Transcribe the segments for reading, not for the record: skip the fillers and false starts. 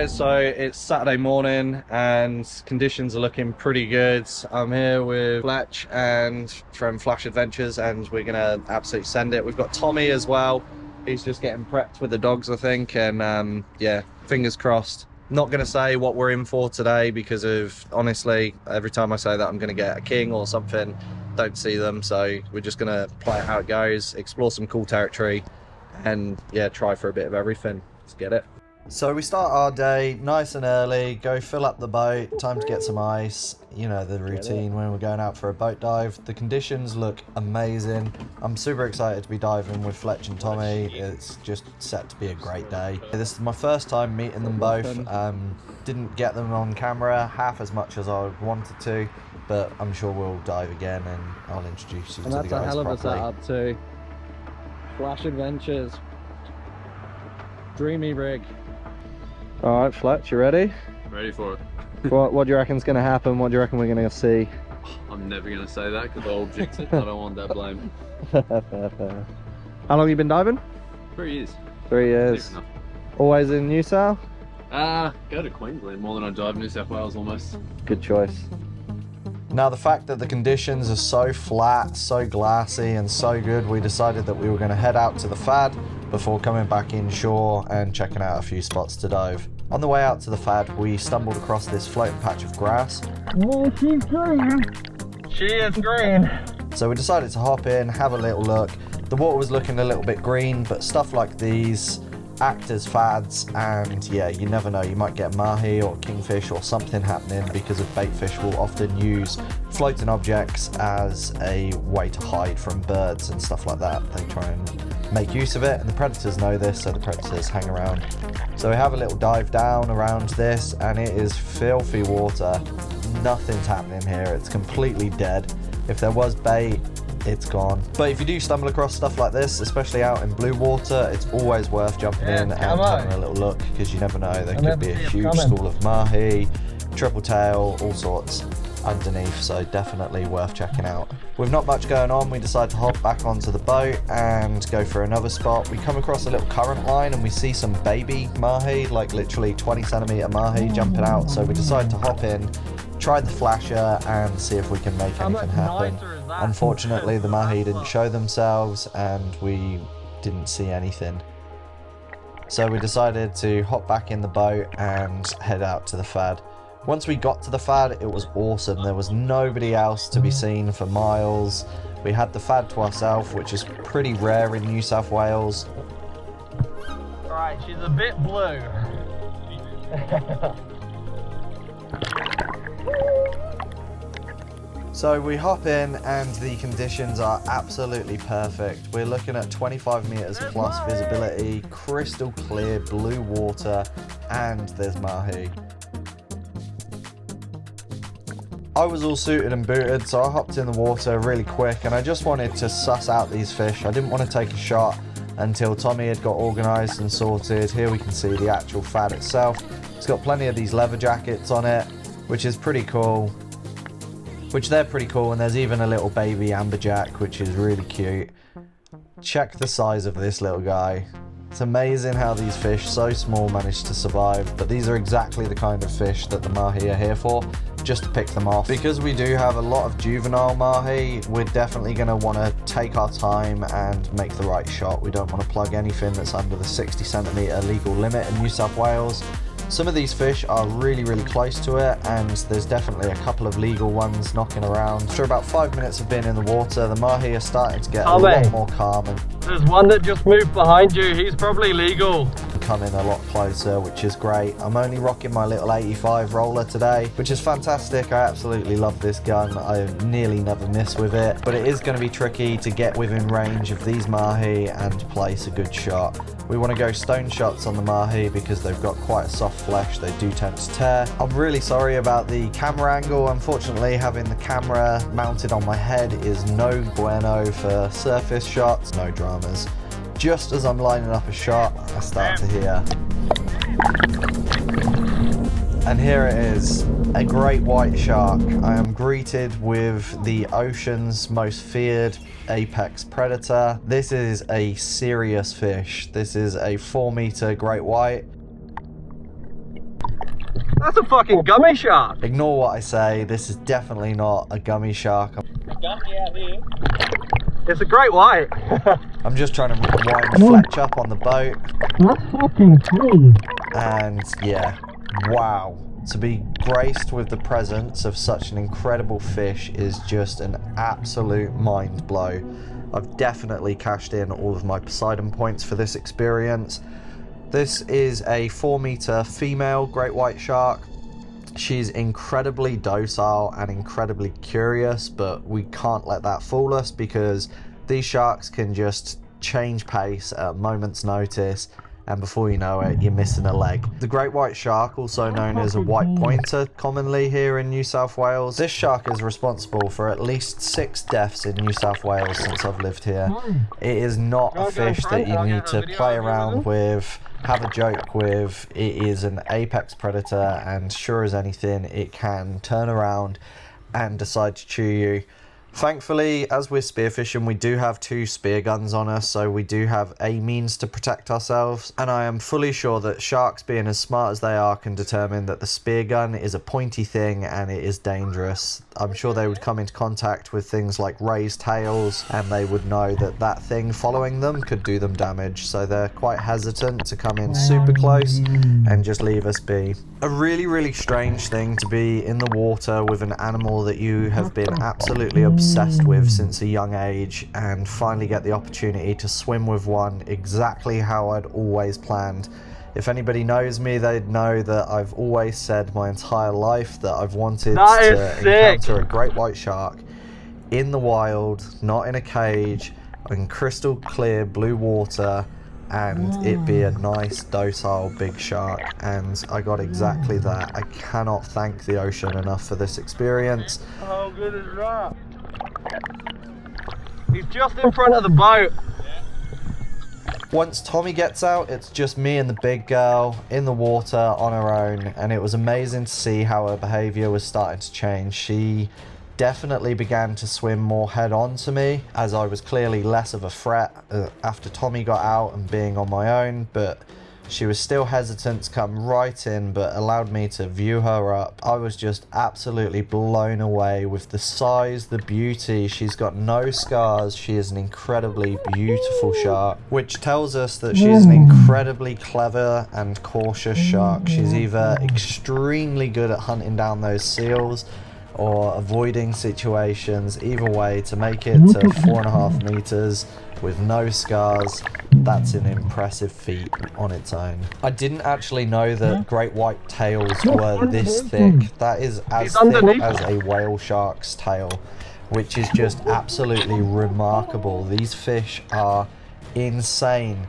guys, so it's Saturday morning and conditions are looking pretty good. I'm here with Fletch and from Flash Adventures and we're gonna absolutely send it. We've got Tommy as well. He's just getting prepped with the dogs, I think, and yeah, fingers crossed. Not gonna say what we're in for today because of, honestly, every time I say that I'm gonna get a king or something, don't see them, so we're just gonna play it how it goes, explore some cool territory, and yeah, try for a bit of everything. Let's get it. So we start our day nice and early, go fill up the boat, time to get some ice, you know the routine when we're going out for a boat dive. The conditions look amazing. I'm super excited to be diving with Fletch and Tommy. It's just set to be a great day. This is my first time meeting them both. Didn't get them on camera half as much as I wanted to, but I'm sure we'll dive again and I'll introduce you to the guys properly. That's a hell of a setup too. Flash Adventures. Dreamy rig. Alright, Fletch, you ready? Ready for it. What do you reckon's going to happen? What do you reckon we're going to see? I'm never going to say that because I'll jinx it. I don't want that blame. How long have you been diving? 3 years. 3 years. Always in New South? Go to Queensland more than I dive New South Wales almost. Good choice. Now the fact that the conditions are so flat, so glassy and so good, we decided that we were going to head out to the FAD before coming back inshore and checking out a few spots to dive. On the way out to the FAD, we stumbled across this floating patch of grass. Oh, she's green. She is green. So we decided to hop in, have a little look. The water was looking a little bit green, but stuff like these act as fads, and yeah, you never know, you might get mahi or kingfish or something happening because of bait fish will often use floating objects as a way to hide from birds and stuff like that. They try and make use of it, and the predators know this, so the predators hang around. So we have a little dive down around this and it is filthy water. Nothing's happening here, it's completely dead. If there was bait, it's gone. But if you do stumble across stuff like this, especially out in blue water, it's always worth jumping in and having a little look, because you never know, there could be a huge school of mahi, triple tail, all sorts underneath, so definitely worth checking out. With not much going on, we decide to hop back onto the boat and go for another spot. We come across a little current line and we see some baby mahi, like literally 20 centimeter mahi jumping out, so we decide to hop in, try the flasher and see if we can make anything happen. Unfortunately, the mahi didn't show themselves and we didn't see anything. So we decided to hop back in the boat and head out to the FAD. Once we got to the FAD, it was awesome. There was nobody else to be seen for miles. We had the FAD to ourselves, which is pretty rare in New South Wales. Alright, she's a bit blue. So we hop in and the conditions are absolutely perfect. We're looking at 25 meters plus visibility, crystal clear blue water, and there's mahi. I was all suited and booted, so I hopped in the water really quick and I just wanted to suss out these fish. I didn't want to take a shot until Tommy had got organised and sorted. Here we can see the actual FAD itself. It's got plenty of these leather jackets on it, which is pretty cool. They're pretty cool, and there's even a little baby amberjack, which is really cute. Check the size of this little guy. It's amazing how these fish, so small, manage to survive, but these are exactly the kind of fish that the mahi are here for, just to pick them off. Because we do have a lot of juvenile mahi, we're definitely going to want to take our time and make the right shot. We don't want to plug anything that's under the 60 centimetre legal limit in New South Wales. Some of these fish are really, really close to it, and there's definitely a couple of legal ones knocking around. After about 5 minutes of being in the water, the mahi are starting to get a lot more calm. And there's one that just moved behind you, he's probably legal. Coming a lot closer, which is great. I'm only rocking my little 85 roller today, which is fantastic. I absolutely love this gun. I nearly never miss with it, but it is going to be tricky to get within range of these mahi and place a good shot. We want to go stone shots on the mahi because they've got quite a soft flesh. They do tend to tear. I'm really sorry about the camera angle. Unfortunately, having the camera mounted on my head is no bueno for surface shots. No dramas. Just as I'm lining up a shot, I start to hear. And here it is, a great white shark. I am greeted with the ocean's most feared apex predator. This is a serious fish. This is a 4 meter great white. That's a fucking gummy shark. Ignore what I say, this is definitely not a gummy shark. It's a great white. I'm just trying to wind Fletch up on the boat. That's fucking cool. And yeah, wow. To be graced with the presence of such an incredible fish is just an absolute mind blow. I've definitely cashed in all of my Poseidon points for this experience. This is a 4-meter female great white shark. She's incredibly docile and incredibly curious, but we can't let that fool us because these sharks can just change pace at a moment's notice, and before you know it, you're missing a leg. The great white shark, also known as a white pointer commonly here in New South Wales, this shark is responsible for at least 6 deaths in New South Wales since I've lived here. It is not a fish that you need to play around with, have a joke with. It is an apex predator, and sure as anything, it can turn around and decide to chew you. Thankfully, as we're spearfishing, we do have 2 spear guns on us, so we do have a means to protect ourselves, and I am fully sure that sharks, being as smart as they are, can determine that the spear gun is a pointy thing and it is dangerous. I'm sure they would come into contact with things like raised tails, and they would know that that thing following them could do them damage, so they're quite hesitant to come in super close and just leave us be. A really strange thing to be in the water with an animal that you have been absolutely obsessed with since a young age, and finally get the opportunity to swim with one exactly how I'd always planned. If anybody knows me, they'd know that I've always said my entire life that I've wanted to encounter a great white shark in the wild, not in a cage, in crystal clear blue water, and it be a nice docile big shark, and I got exactly that. I cannot thank the ocean enough for this experience. How good is that? He's just in front of the boat. Once Tommy gets out, it's just me and the big girl in the water on her own, and it was amazing to see how her behaviour was starting to change. She definitely began to swim more head on to me, as I was clearly less of a threat after Tommy got out and being on my own, but she was still hesitant to come right in, but allowed me to view her up. I was just absolutely blown away with the size, the beauty. She's got no scars. She is an incredibly beautiful shark, which tells us that she is an incredibly clever and cautious shark. She's either extremely good at hunting down those seals or avoiding situations. Either way, to make it to 4.5 meters with no scars, that's an impressive feat on its own. I didn't actually know that great white tails were this thick. That is as thick as a whale shark's tail, which is just absolutely remarkable. These fish are insane.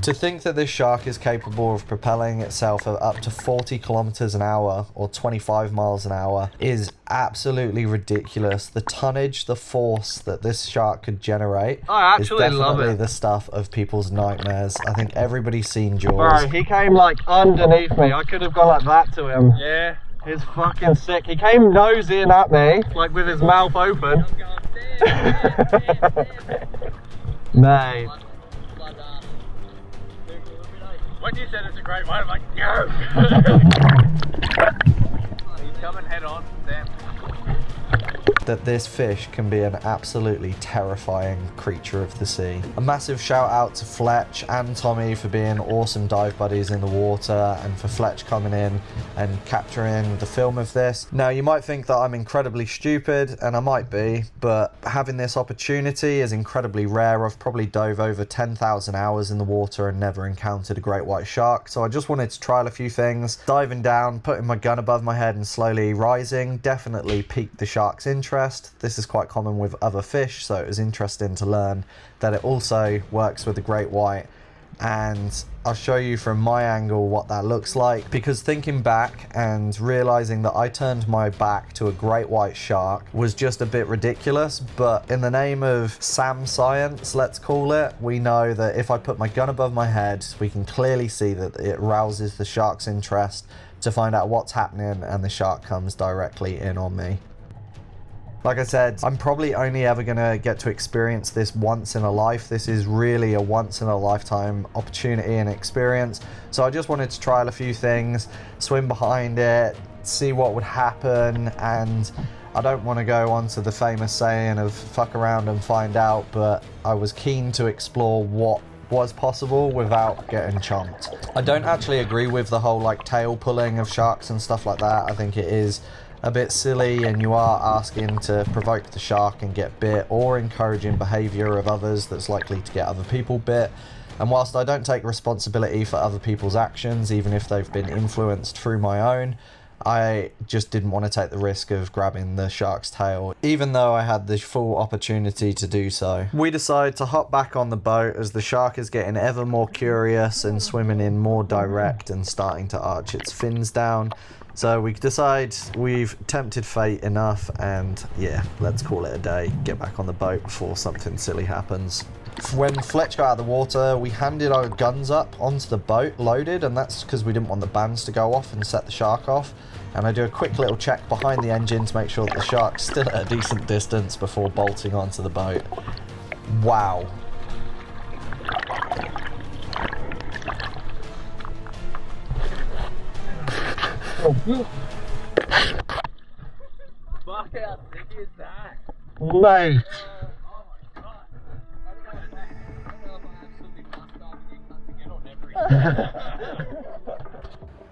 To think that this shark is capable of propelling itself at up to 40 kilometers an hour or 25 miles an hour is absolutely ridiculous. The tonnage, the force that this shark could generate is definitely the stuff of people's nightmares. I think everybody's seen Jaws. Bro, he came like underneath me. I could have gone like that to him. Yeah. He's fucking sick. He came nose in at me, like with his mouth open. Mate. When you said it's a great one, I'm like, no! He's coming head on, damn. That this fish can be an absolutely terrifying creature of the sea. A massive shout out to Fletch and Tommy for being awesome dive buddies in the water, and for Fletch coming in and capturing the film of this. Now, you might think that I'm incredibly stupid, and I might be, but having this opportunity is incredibly rare. I've probably dove over 10,000 hours in the water and never encountered a great white shark, so I just wanted to trial a few things. Diving down, putting my gun above my head and slowly rising definitely piqued the shark's interest. This is quite common with other fish, so it was interesting to learn that it also works with the great white, and I'll show you from my angle what that looks like, because thinking back and realizing that I turned my back to a great white shark was just a bit ridiculous, but in the name of Sam science, let's call it, we know that if I put my gun above my head, we can clearly see that it rouses the shark's interest to find out what's happening, and the shark comes directly in on me. Like I said, I'm probably only ever gonna get to experience this once in a life. This is really a once in a lifetime opportunity and experience. So I just wanted to trial a few things, swim behind it, see what would happen, and I don't want to go on to the famous saying of fuck around and find out, but I was keen to explore what was possible without getting chomped. I don't actually agree with the whole like tail pulling of sharks and stuff like that. I think it is a bit silly, and you are asking to provoke the shark and get bit, or encouraging behaviour of others that's likely to get other people bit. And whilst I don't take responsibility for other people's actions, even if they've been influenced through my own, I just didn't want to take the risk of grabbing the shark's tail, even though I had the full opportunity to do so. We decide to hop back on the boat as the shark is getting ever more curious and swimming in more direct and starting to arch its fins down. So we decide we've tempted fate enough, and yeah, let's call it a day. Get back on the boat before something silly happens. When Fletch got out of the water, we handed our guns up onto the boat loaded, and that's because we didn't want the bands to go off and set the shark off. And I do a quick little check behind the engine to make sure that the shark's still at a decent distance before bolting onto the boat. Wow. Fuck, how sick is that? Mate.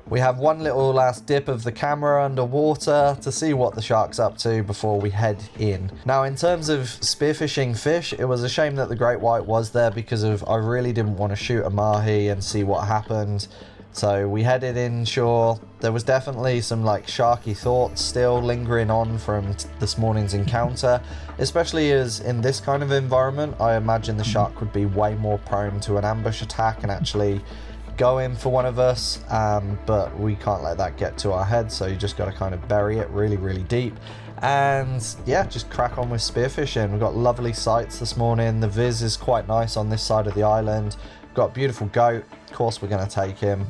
We have one little last dip of the camera underwater to see what the shark's up to before we head in. Now, in terms of spearfishing fish, it was a shame that the great white was there because I really didn't want to shoot a mahi and see what happened. So we headed inshore. There was definitely some like sharky thoughts still lingering on from this morning's encounter, especially as in this kind of environment, I imagine the shark would be way more prone to an ambush attack and actually go in for one of us, but we can't let that get to our head, so you just got to kind of bury it really, really deep. And yeah, just crack on with spearfishing. We've got lovely sights this morning. The viz is quite nice on this side of the island. We've got a beautiful goat. Of course we're going to take him.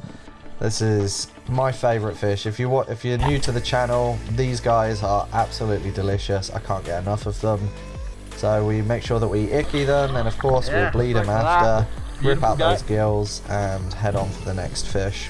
This is my favourite fish. If you're new to the channel, these guys are absolutely delicious. I can't get enough of them. So we make sure that we icky them, and of course we'll bleed them after. Rip out those gills and head on for the next fish.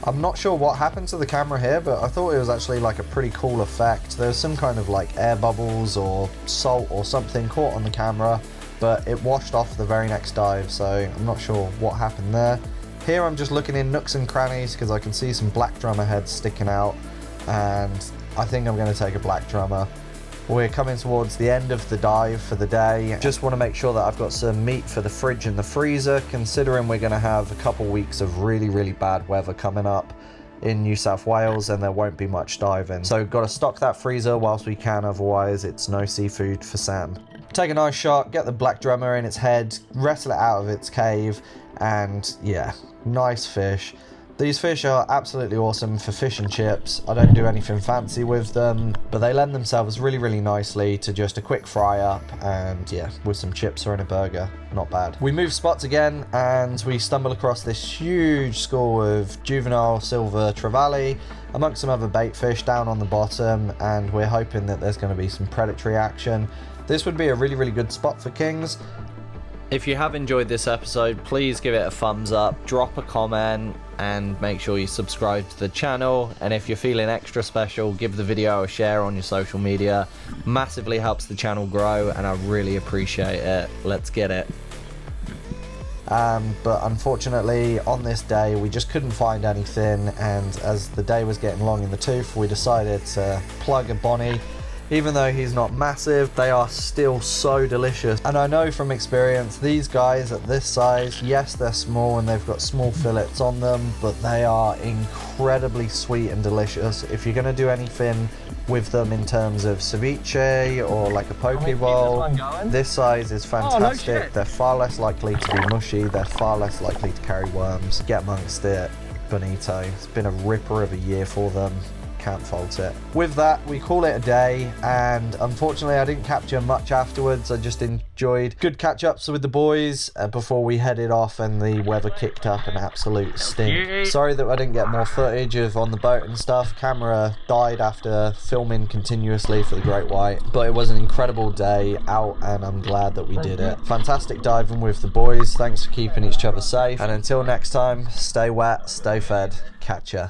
I'm not sure what happened to the camera here, but I thought it was actually like a pretty cool effect. There's some kind of like air bubbles or salt or something caught on the camera, but it washed off the very next dive, so I'm not sure what happened there. Here I'm just looking in nooks and crannies because I can see some black drummer heads sticking out, and I think I'm going to take a black drummer. We're coming towards the end of the dive for the day. Just want to make sure that I've got some meat for the fridge and the freezer, considering we're going to have a couple weeks of really, really bad weather coming up in New South Wales, and there won't be much diving. So got to stock that freezer whilst we can, otherwise it's no seafood for Sam. Take a nice shot, get the black drummer in its head, wrestle it out of its cave, and yeah, nice fish. These fish are absolutely awesome for fish and chips. I don't do anything fancy with them, but they lend themselves really, really nicely to just a quick fry up, and yeah, with some chips or in a burger, not bad. We move spots again, and we stumble across this huge school of juvenile silver trevally, amongst some other bait fish down on the bottom, and we're hoping that there's going to be some predatory action. This would be a really, really good spot for kings. If you have enjoyed this episode, please give it a thumbs up, drop a comment, and make sure you subscribe to the channel. And if you're feeling extra special, give the video a share on your social media. Massively helps the channel grow, and I really appreciate it. Let's get it. But unfortunately, on this day, we just couldn't find anything, and as the day was getting long in the tooth, we decided to plug a Bonnie. Even though he's not massive, they are still so delicious. And I know from experience, these guys at this size, yes, they're small and they've got small fillets on them, but they are incredibly sweet and delicious. If you're gonna do anything with them in terms of ceviche or like a poke bowl, this size is fantastic. Oh, no, they're far less likely to be mushy, they're far less likely to carry worms. Get amongst it, bonito. It's been a ripper of a year for them. can't fault it. With that, we call it a day, and unfortunately I didn't capture much afterwards. I just enjoyed good catch-ups with the boys before we headed off and the weather kicked up an absolute stink. Sorry that I didn't get more footage of on the boat and stuff. Camera died after filming continuously for the great white, but it was an incredible day out and I'm glad that we did it. Fantastic diving with the boys. Thanks for keeping each other safe, and until next time, stay wet, stay fed, catch ya.